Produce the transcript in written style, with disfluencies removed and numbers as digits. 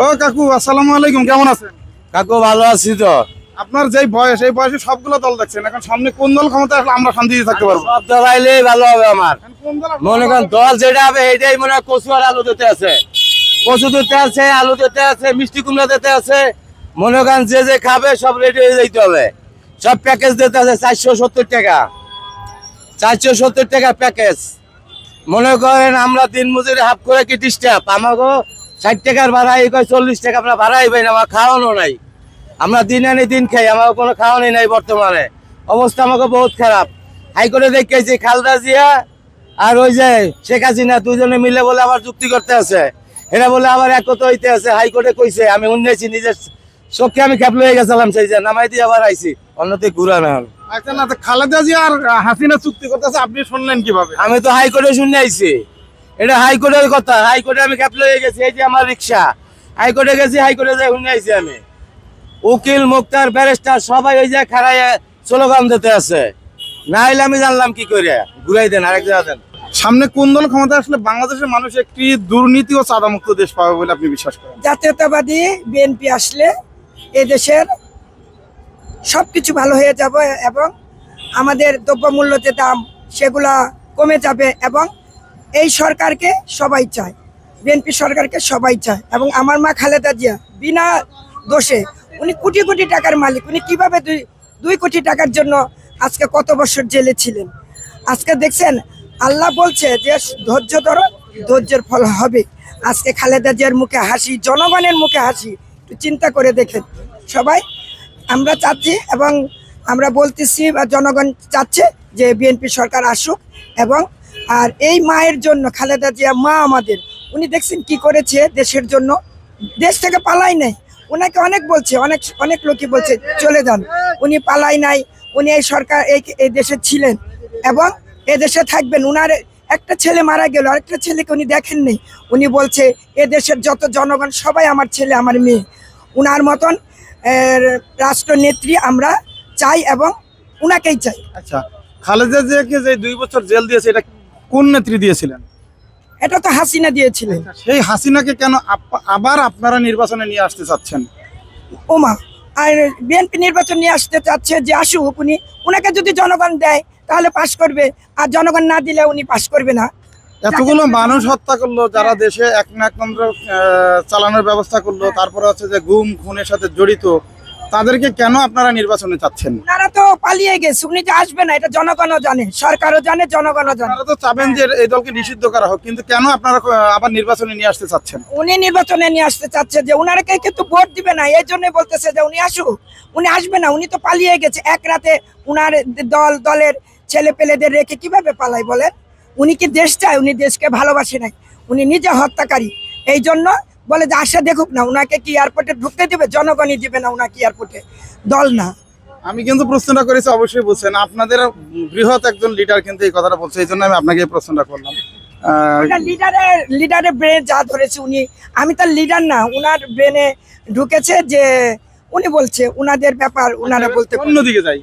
ও কাকু, আসসালামু আলাইকুম, কেমন আছেন? কাকু ভালো আছি তো। আপনার যেই বয়স, এই বয়সে সবগুলো দল দেখছেন, এখন সামনে কোন দল ক্ষমতা আসলে আমরা শান্তিতে থাকতে পারবো? সব দল আইলেই ভালো হবে আমার। এখন কোন দল মনে করেন দল যেটা হবে এটাই মনে হয়। কচু আর আলু দিতে আছে, কচু দিতে আছে, আলু দিতে আছে, মিষ্টি কুমড়া দিতে আছে। মনে করেন যে যে খাবে সব রেডি হয়ে যাইতে হবে। সব প্যাকেজ দিতে আছে 470 টাকা, 470 টাকা প্যাকেজ। মনে করেন আমরা দিন মজুরি হাফ করে কি ডিস্টার্ব, আমাকে 60 টাকার ভাড়া, এই 40 টাকা আমরা ভাড়াই পাই না, আমার খাওয়ানো নাই। আমরা দিন আনি দিন খাই, আমার কোনো খাওয়ানি নাই। বর্তমানে অবস্থা আমাকে বহুত খারাপ। হাইকোর্টে দেখেছি খালেদা জিয়া আর ওই যে শেখ হাসিনা দুজনে মিলে বলে আবার যুক্তি করতে আছে, এরা বলে আবার একত হইতে আছে। হাইকোর্টে কইছে, আমি শুনেছি, নিজের চোখে আমি খেপ লয়ে গেছিলাম, সেই যে নামাই দিয়ে আবার আইছি অন্যতে ঘুরা না। আচ্ছা না, খালেদা জিয়া আর হাসিনা চুক্তি করতেছে, আপনি শুনলেন কিভাবে? আমি তো হাইকোর্টে শুনে আইছি, এটা হাইকোর্টের কথা। হাইকোর্টে আমি খেপ লয়ে গেছি, এই যে আমার রিক্সা, হাইকোর্টে গেছি, হাইকোর্টে যাই শুনে আইছি আমি। উকিল, মুক্তার, ব্যারিস্টার সবাই ওই যে খাড়াই স্লোগান দিতে আছে। না হইলে আমি জানলাম কি করে। ঘুরাই দেন, আরেক জায়গা দেন। সামনে কোন দল ক্ষমতা আসলে বাংলাদেশের মানুষ একটি দুর্নীতি ও চাঁদামুক্ত দেশ পাবে বলে আপনি বিশ্বাস করেন? জাতীয়তাবাদী বিএনপি আসলে এদেশের সবকিছু ভালো হয়ে যাবে এবং আমাদের দ্রব্যমূল্য যে দাম সেগুলা কমে যাবে এবং এই সরকারকে সবাই চায়, বিএনপি সরকারকে সবাই চায়। এবং আমার মা খালেদা জিয়া বিনা দোষে, উনি কোটি কোটি টাকার মালিক, উনি কিভাবে 2 কোটি টাকার জন্য আজকে কত বছর জেলে ছিলেন। আজকে দেখছেন আল্লাহ বলছে যে ধৈর্য ধরো, ধৈর্যের ফল হবে। আজকে খালেদা জিয়ার মুখে হাসি, জনগণের মুখে হাসি, একটু চিন্তা করে দেখেন সবাই। আমরা চাচ্ছি এবং আমরা বলতেছি বা জনগণ চাচ্ছে যে বিএনপি সরকার আসুক। এবং আর এই মায়ের জন্য, খালেদা জিয়া মা আমাদের, উনি দেখছেন কি করেছে দেশের জন্য, দেশ থেকে পালাই নাই। ওনাকে অনেক বলছে, অনেক লোকই বলছে চলে যান, উনি পালাই নাই। উনি এই সরকার এই দেশে ছিলেন এবং এ দেশে থাকবেন। উনার একটা ছেলে মারা গেল, আরেকটা ছেলেকে উনি দেখেন নেই। উনি বলছে এ দেশের যত জনগণ সবাই আমার ছেলে, আমার মেয়ে। উনার মতন রাষ্ট্রনেত্রী আমরা চাই এবং উনাকেই চাই। আচ্ছা, খালেদা জিয়াকে যে 2 বছর জেল দিয়েছে, এটা কোন নেত্রী দিয়েছিলেন? এটা তো হাসিনা দিয়েছিলেন। সেই হাসিনাকে কেন আবার আপনারা নির্বাচনে নিয়ে আসতে চাচ্ছেন? ওমা, আর বিএনপি নির্বাচন নিয়ে আসতে চাচ্ছে যে আসুক, উনাকে যদি জনগণ দেয় তাহলে পাশ করবে, আর জনগণ না দিলে উনি পাশ করবে না। এতগুলো মানুষ হত্যা করলো, যারা দেশে এক না এক নম্বর চালানোর ব্যবস্থা করলো, তারপরে হচ্ছে যে গুম খুনের সাথে জড়িত, তাদেরকে কেন আপনারা নির্বাচনে চাচ্ছেন? ওনারা তো পালিয়ে গেছে, উনি যে আসবে না এটা জনগণও জানে, সরকারও জানে, জনগণও জানে। আপনারা তো চাবেন যে এই দলকে নিষিদ্ধ করা হোক, কিন্তু কেন আপনারা আবার নির্বাচনে নিয়ে আসতে চাচ্ছেন? উনি নির্বাচনে নিয়ে আসতে চাচ্ছে যে উনারকে কিন্তু ভোট দিবে না, এই জন্য বলতেছে যে উনি আসুক। উনি আসবে না, উনি তো পালিয়ে গেছে এক রাতে। উনার দলের ছেলে পেলেদের রেখে কিভাবে পালাই বলেন? উনি কি দেশ চায়? উনি দেশকে ভালোবাসে নাই, উনি নিজে হত্যাকারী। এই জন্য বলে যে আশা দেখুক না, উনাকে কি এয়ারপোর্টে ঢুকতে দিবে? জনগণই দিবে না উনাকে এয়ারপোর্টে, দল না। আমি কিন্তু প্রশ্নটা করেছি, অবশ্যই বলছেন, আপনাদের বৃহৎ একজন লিডার কিন্তু এই কথাটা বলছে, এই জন্য আমি আপনাকে এই প্রশ্নটা করলাম। লিডারের ব্রেনে যা ধরেছে উনি, আমি তার লিডার না, উনার ব্রেনে ঢুকেছে যে উনি বলছে উনাদের ব্যাপার, উনারা বলতে। অন্যদিকে যাই,